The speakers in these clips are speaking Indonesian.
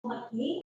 Oke.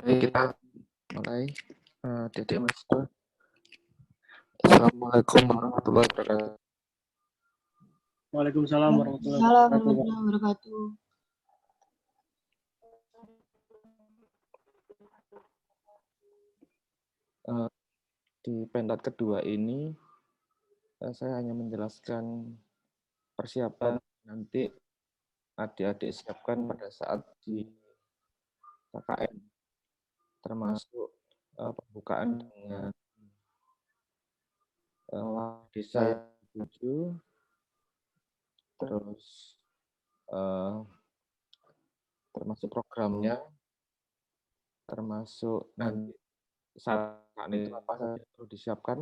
Baik, kita mulai. Dedek Mahasiswa. Assalamualaikum warahmatullahi wabarakatuh. Waalaikumsalam warahmatullahi Assalamualaikum wabarakatuh. warahmatullahi wabarakatuh. Di pentas kedua ini, saya hanya menjelaskan persiapan nanti adik-adik siapkan pada saat di KKN, termasuk pembukaan dengan desa yang tujuh, terus termasuk programnya, termasuk nanti saat itu apa saja yang perlu disiapkan,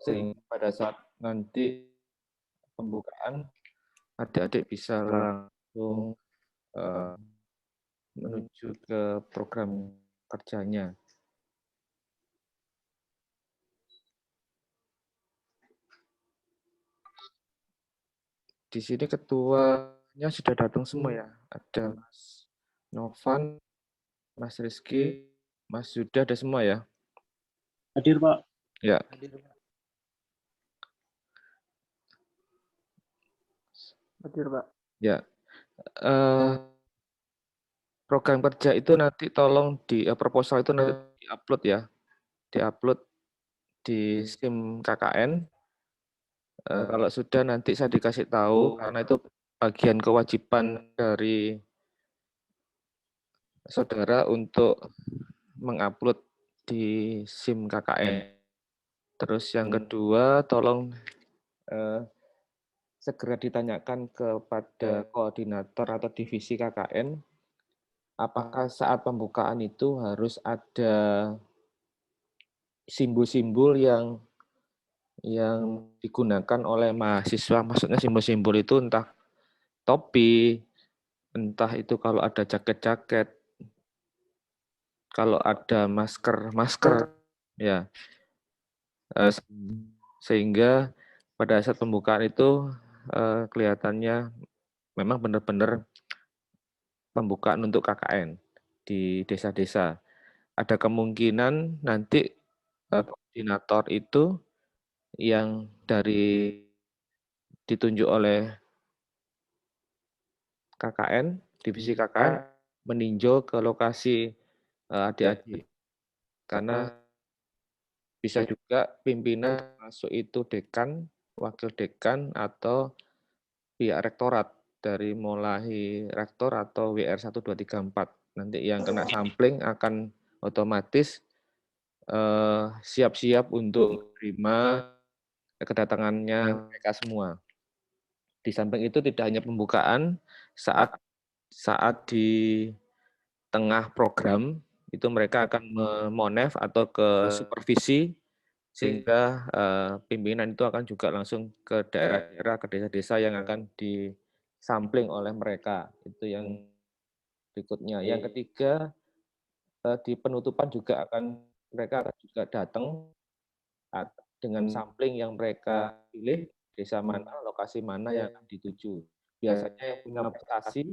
sehingga pada saat nanti pembukaan adik-adik bisa langsung menuju ke program kerjanya. Di sini ketuanya sudah datang semua ya. Ada Mas Novan, Mas Rizky, Mas Yuda, ada semua ya? Hadir, Pak. Ya. Hadir, Pak. Ya. Program kerja itu nanti tolong di proposal itu nanti diupload ya. Diupload di SIM KKN. Kalau sudah nanti saya dikasih tahu karena itu bagian kewajiban dari saudara untuk mengupload di SIM KKN. Terus yang kedua, tolong segera ditanyakan kepada koordinator atau divisi KKN, apakah saat pembukaan itu harus ada simbol-simbol yang digunakan oleh mahasiswa. Maksudnya simbol-simbol itu entah topi, entah itu kalau ada jaket-jaket, kalau ada masker, ya. Sehingga pada saat pembukaan itu kelihatannya memang benar-benar pembukaan untuk KKN di desa-desa. Ada kemungkinan nanti koordinator itu yang ditunjuk oleh KKN, divisi KKN, meninjau ke lokasi adik-adik. Karena bisa juga pimpinan termasuk itu dekan, wakil dekan, atau pihak rektorat dari mulai rektor atau WR 1, 2, 3, 4. Nanti yang kena sampling akan otomatis siap-siap untuk menerima kedatangannya mereka semua. Di samping itu tidak hanya pembukaan, saat di tengah program itu mereka akan memonef atau ke supervisi, sehingga pimpinan itu akan juga langsung ke daerah-daerah, ke desa-desa yang akan disampling oleh mereka. Itu yang berikutnya. Yang ketiga, di penutupan juga mereka akan juga datang dengan sampling yang mereka pilih, desa mana, lokasi mana yang akan dituju. Biasanya yang punya prestasi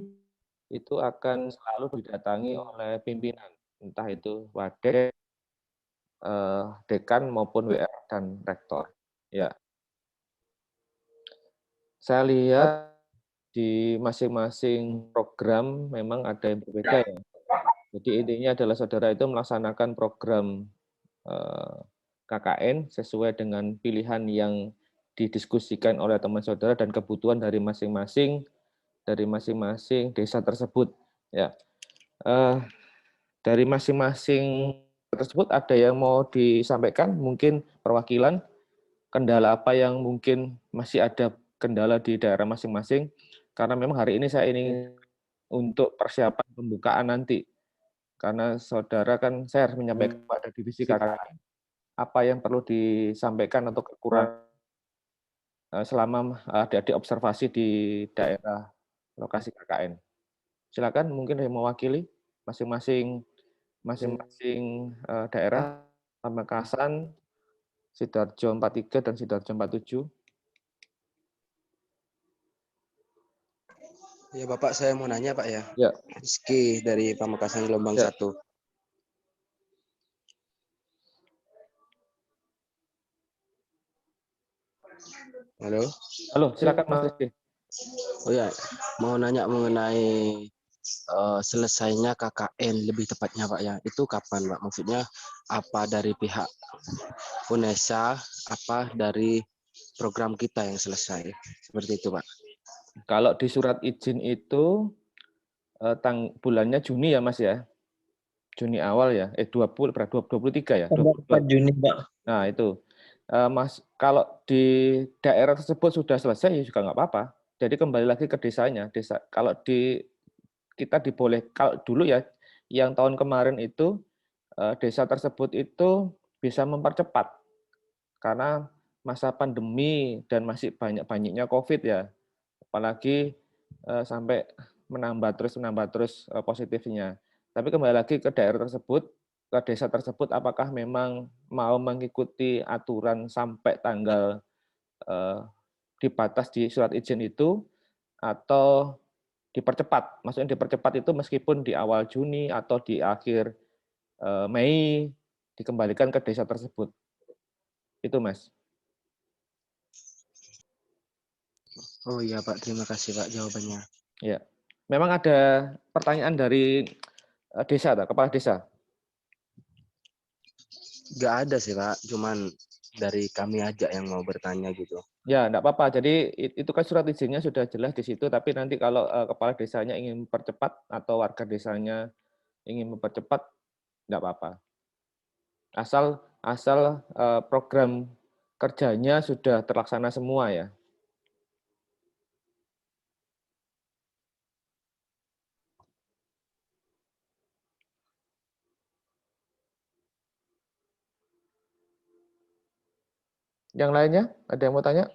itu akan selalu didatangi oleh pimpinan, entah itu wadek, dekan maupun WR dan rektor. Ya. Saya lihat di masing-masing program memang ada yang berbeda ya. Jadi intinya adalah saudara itu melaksanakan program KKN sesuai dengan pilihan yang didiskusikan oleh teman saudara dan kebutuhan dari masing-masing desa tersebut. Ya, dari masing-masing tersebut ada yang mau disampaikan, mungkin perwakilan kendala apa yang mungkin masih ada kendala di daerah masing-masing, karena memang hari ini saya ingin untuk persiapan pembukaan nanti. Karena saudara kan saya harus menyampaikan pada divisi KKN apa yang perlu disampaikan atau kekurangan selama adik-adik observasi di daerah lokasi KKN. Silakan mungkin yang mewakili masing-masing daerah, Pamekasan, Sidoarjo 43 dan Sidoarjo 47. Ya Bapak, saya mau nanya Pak ya. Ya. Rizky dari Pamekasan Gelombang Ya. 1. Halo. Halo, silakan Mas Rizky. Oh ya, mau nanya mengenai selesainya KKN lebih tepatnya Pak ya. Itu kapan Pak? Maksudnya apa dari pihak UNESA, apa dari program kita yang selesai? Seperti itu Pak. Kalau di surat izin itu bulannya Juni ya Mas ya? Juni awal ya? 23 ya? Tanggal 4 Juni, Pak. Nah itu. Mas, kalau di daerah tersebut sudah selesai ya juga nggak apa-apa. Jadi kembali lagi ke desanya. Kalau kita diboleh, kalau dulu ya, yang tahun kemarin itu desa tersebut itu bisa mempercepat karena masa pandemi dan masih banyak-banyaknya COVID ya, apalagi sampai menambah terus positifnya. Tapi kembali lagi ke daerah tersebut, ke desa tersebut, apakah memang mau mengikuti aturan sampai tanggal di batas di surat izin itu, atau dipercepat. Maksudnya dipercepat itu meskipun di awal Juni atau di akhir Mei dikembalikan ke desa tersebut. Itu Mas. Oh iya Pak, terima kasih Pak jawabannya. Ya. Memang ada pertanyaan dari desa, kepala desa. Nggak ada sih Pak, cuman dari kami aja yang mau bertanya gitu. Ya, enggak apa-apa. Jadi itu kan surat izinnya sudah jelas di situ, tapi nanti kalau kepala desanya ingin mempercepat atau warga desanya ingin mempercepat, enggak apa-apa. Asal program kerjanya sudah terlaksana semua ya. Yang lainnya, ada yang mau tanya?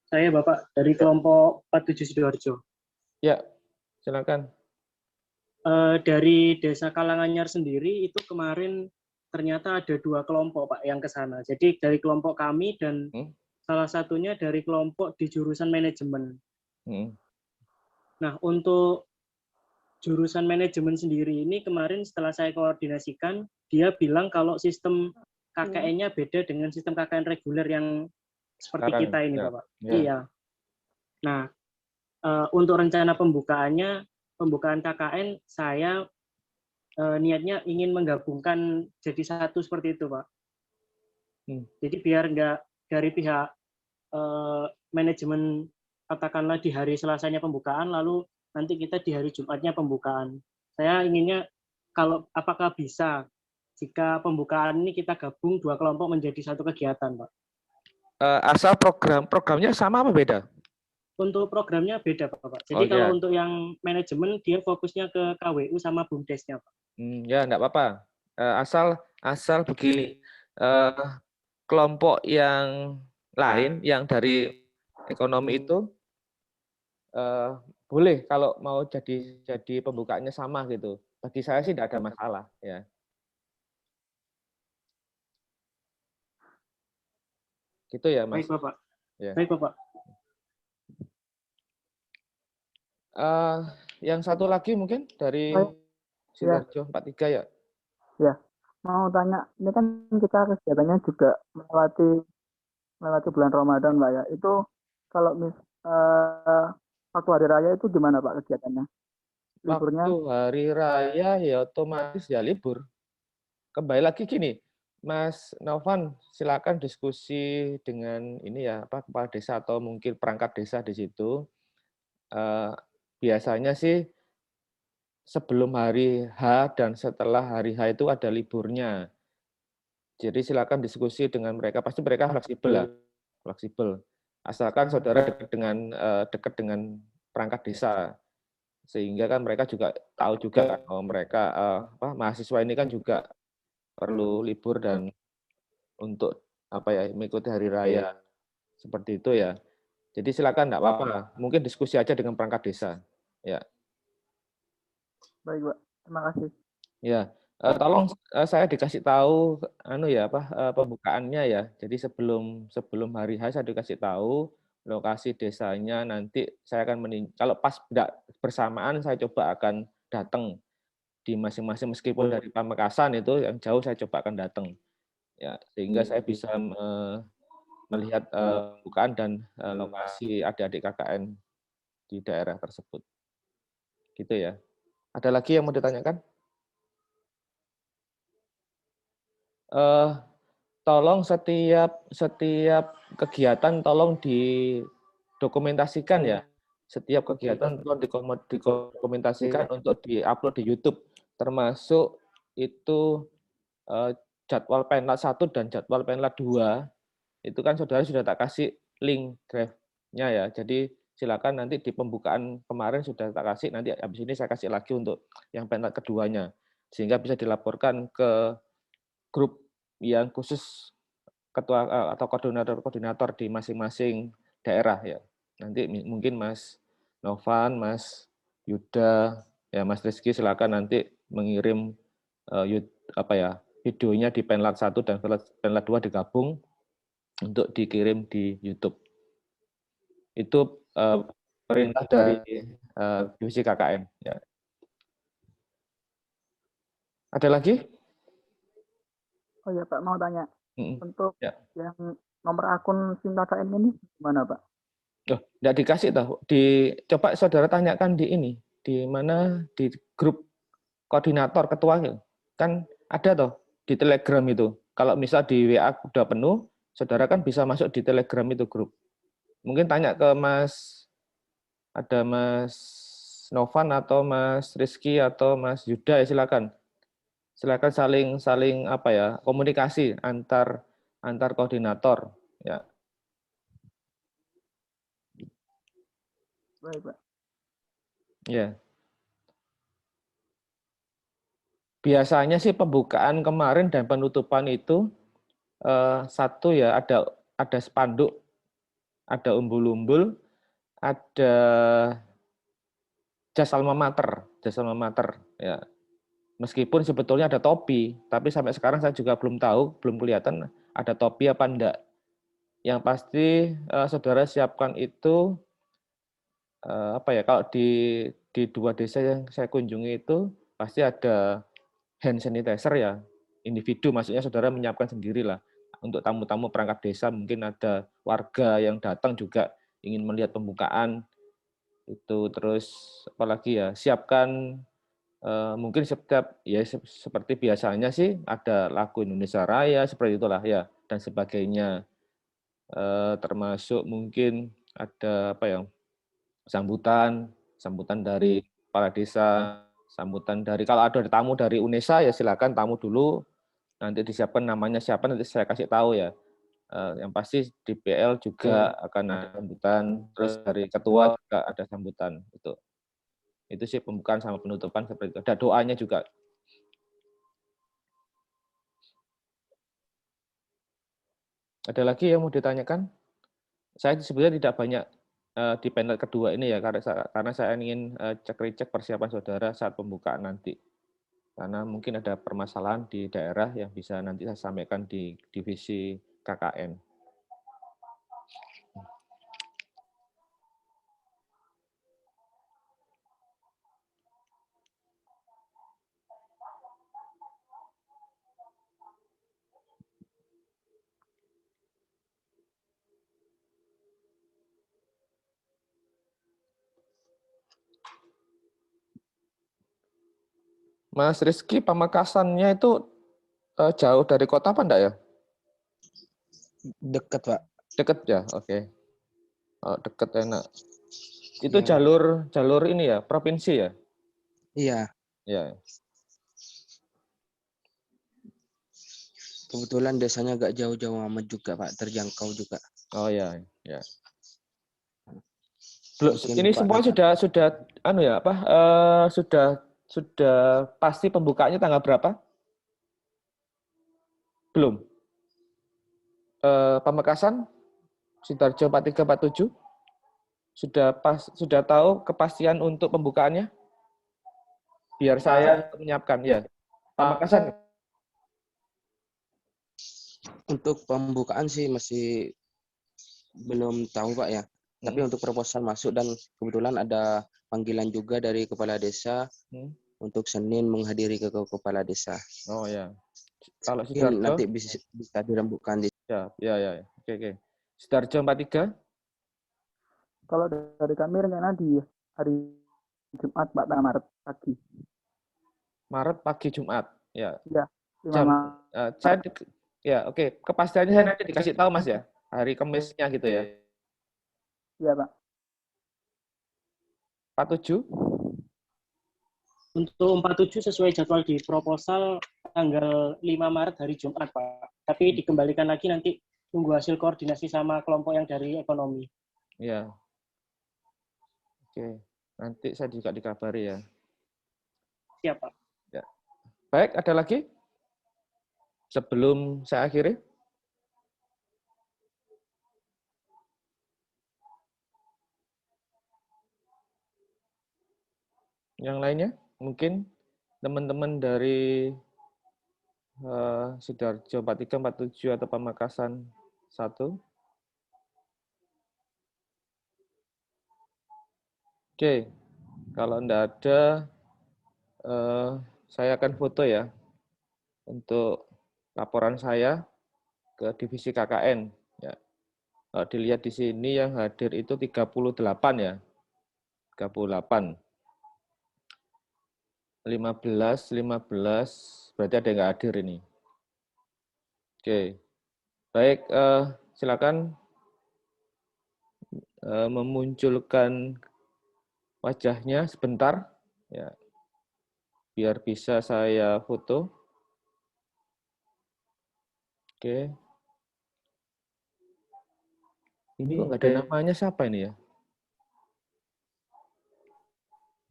Saya Bapak dari kelompok 47 Sidoarjo. Ya, silakan. Dari Desa Kalanganyar sendiri itu kemarin ternyata ada 2 kelompok Pak yang ke sana. Jadi dari kelompok kami dan salah satunya dari kelompok di jurusan manajemen. Nah, untuk jurusan manajemen sendiri ini kemarin setelah saya koordinasikan, dia bilang kalau sistem KKN-nya beda dengan sistem KKN reguler yang seperti Sekarang, kita ini, ya. Bapak. Ya. Iya. Nah, untuk rencana pembukaan KKN, saya niatnya ingin menggabungkan jadi satu seperti itu, Pak. Jadi biar nggak dari pihak manajemen katakanlah di hari Selasanya pembukaan, lalu nanti kita di hari Jumatnya pembukaan. Saya inginnya kalau apakah bisa jika pembukaan ini kita gabung 2 kelompok menjadi satu kegiatan, Pak? Asal programnya sama apa beda? Untuk programnya beda, Pak. Jadi kalau untuk yang manajemen dia fokusnya ke KWU sama BUMDes-nya, Pak. Ya, enggak apa-apa. Asal begini, kelompok yang lain yang dari ekonomi itu boleh kalau mau jadi pembukaannya sama gitu. Bagi saya sih tidak ada masalah ya. Gitu ya, Mas. Baik, Bapak. Ya. Baik, Bapak. Yang satu lagi mungkin dari Sidoarjo 43 ya. Ya, mau tanya, ini kan kita kegiatannya juga melewati bulan Ramadan, Pak ya. Itu kalau waktu hari raya itu gimana Pak kegiatannya? Liburnya? Waktu hari raya ya otomatis ya libur. Kembali lagi gini, Mas Novan, silakan diskusi dengan ini ya, kepala desa atau mungkin perangkat desa di situ. Biasanya sih sebelum hari H dan setelah hari H itu ada liburnya. Jadi silakan diskusi dengan mereka, pasti mereka fleksibel lah, fleksibel. Asalkan saudara dekat dengan perangkat desa, sehingga kan mereka juga tahu juga mereka mahasiswa ini kan juga perlu libur dan untuk mengikuti hari raya seperti itu ya. Jadi silakan enggak apa-apa. Mungkin diskusi aja dengan perangkat desa. Ya. Baik, Pak. Terima kasih. Ya. Tolong saya dikasih tahu pembukaannya ya. Jadi sebelum hari H saya dikasih tahu lokasi desanya nanti saya akan kalau pas tidak bersamaan saya coba akan datang di masing-masing, meskipun dari Pamekasan itu yang jauh saya coba akan datang ya, sehingga saya bisa melihat pembukaan dan lokasi adik-adik KKN di daerah tersebut. Gitu ya. Ada lagi yang mau ditanyakan? Tolong setiap kegiatan tolong didokumentasikan ya. Setiap kegiatan tolong didokumentasikan untuk diupload di YouTube, termasuk itu jadwal Penlat 1 dan jadwal Penlat 2. Itu kan saudara sudah tak kasih link drive-nya ya. Jadi silakan nanti di pembukaan kemarin sudah tak kasih, nanti habis ini saya kasih lagi untuk yang Penlat keduanya, sehingga bisa dilaporkan ke grup yang khusus ketua atau koordinator di masing-masing daerah ya. Nanti mungkin Mas Novan, Mas Yuda, ya Mas Rizky silakan nanti mengirim videonya di Penlat 1 dan Penlat 2 digabung untuk dikirim di YouTube. Itu perintah dari divisi KKN ya. Ada lagi? Oh ya Pak, mau tanya. Untuk yang nomor akun SIM KKN ini gimana Pak? Enggak dikasih tahu. Coba saudara tanyakan di ini, di mana di grup koordinator ketua kan ada toh di Telegram itu. Kalau misal di WA udah penuh, saudara kan bisa masuk di Telegram itu grup. Mungkin tanya ke ada Mas Novan atau Mas Rizky atau Mas Yuda ya, silakan saling komunikasi antar koordinator ya. Baik, Pak. Ya. Biasanya sih pembukaan kemarin dan penutupan itu satu ya, ada spanduk, ada umbul-umbul, ada jas alma mater ya. Meskipun sebetulnya ada topi, tapi sampai sekarang saya juga belum tahu, belum kelihatan ada topi apa enggak. Yang pasti saudara siapkan itu kalau di 2 desa yang saya kunjungi itu pasti ada hand sanitizer ya, individu, maksudnya saudara menyiapkan sendirilah. Untuk tamu-tamu perangkat desa, mungkin ada warga yang datang juga ingin melihat pembukaan itu. Terus apalagi ya, siapkan mungkin setiap ya seperti biasanya sih ada lagu Indonesia Raya seperti itulah ya, dan sebagainya. Termasuk mungkin ada sambutan dari kepala desa, sambutan dari, kalau ada tamu dari UNESA ya silakan tamu dulu, nanti disiapkan namanya siapa nanti saya kasih tahu ya. Yang pasti di PL juga akan ada sambutan, terus dari ketua juga ada sambutan. Itu sih pembukaan sama penutupan seperti itu. Ada doanya juga. Ada lagi yang mau ditanyakan? Saya sebenarnya tidak banyak di panel kedua ini ya, karena saya ingin cek persiapan saudara saat pembukaan nanti. Karena mungkin ada permasalahan di daerah yang bisa nanti saya sampaikan di divisi KKN. Mas Rizky, Pamekasannya itu jauh dari kota apa enggak ya? Dekat, Pak. Dekat ya, oke. Oh, dekat, enak. Itu ya. jalur ini ya, provinsi ya? Iya. Ya. Kebetulan desanya agak jauh-jauh amat juga, Pak, terjangkau juga. Oh ya, ya. Belum, ini semua sudah sudah pasti pembukaannya tanggal berapa? Belum. Pamekasan, Sidoarjo 4347 sudah tahu kepastian untuk pembukaannya? Biar saya menyiapkan ya. Pamekasan. Untuk pembukaan sih masih belum tahu, Pak ya. Tapi untuk proposal masuk dan kebetulan ada panggilan juga dari kepala desa untuk Senin menghadiri ke kepala desa. Oh ya. Kalau Mungkin Sidoarjo nanti bisa dirembukan di. Ya. Oke. Sidoarjo 43? Kalau dari kami rencana di hari Jumat, Pak, tanggal Maret pagi. Maret pagi Jumat, ya. Ya, 5 Jam, Maret. saya ya oke. Kepastiannya saya nanti dikasih tahu Mas ya. Hari Kamisnya gitu ya. Iya, Pak. 47? Untuk 47 sesuai jadwal di proposal tanggal 5 Maret hari Jumat, Pak. Tapi dikembalikan lagi nanti tunggu hasil koordinasi sama kelompok yang dari ekonomi. Ya. Oke. Nanti saya juga dikabari ya. Siap, Pak. Ya. Baik, ada lagi? Sebelum saya akhiri? Yang lainnya? Mungkin teman-teman dari Sidoarjo 43, 47 atau Pamekasan 1. Oke, kalau enggak ada, saya akan foto ya untuk laporan saya ke divisi KKN. Ya. Kalau dilihat di sini yang hadir itu 38 ya, 38. 15, berarti ada yang nggak hadir ini. Oke, baik, silakan memunculkan wajahnya sebentar, ya, biar bisa saya foto. Oke. Ini kok nggak ada namanya, siapa ini ya?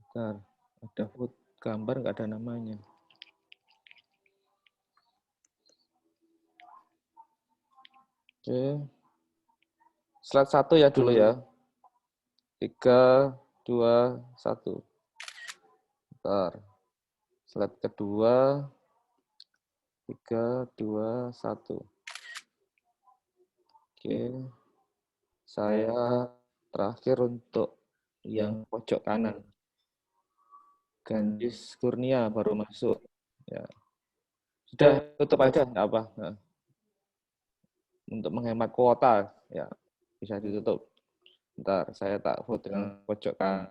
Bentar, ada foto gambar nggak ada namanya. Oke. Slide 1 ya dulu ya. 3, 2, 1. Bentar. Slide kedua. 3, 2, 1. Oke. Saya terakhir untuk yang pojok kanan. Gandis Kurnia baru masuk. Ya. Sudah tutup aja, nggak apa. Nah. Untuk menghemat kuota, ya bisa ditutup. Bentar, saya tak foto yang pojok kanan.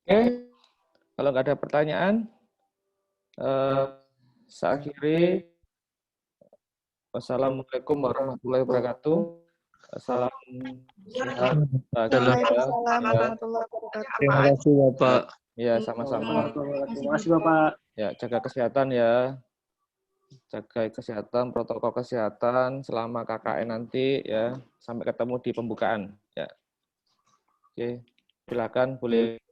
Oke, kalau nggak ada pertanyaan, saya akhiri. Wassalamualaikum warahmatullahi wabarakatuh. Salam sehat, bahagia. Terima kasih Bapak. Ya, sama-sama. Terima kasih, Bapak. Ya, jaga kesehatan ya. Jaga kesehatan, protokol kesehatan selama KKN nanti ya. Sampai ketemu di pembukaan ya. Oke, silakan boleh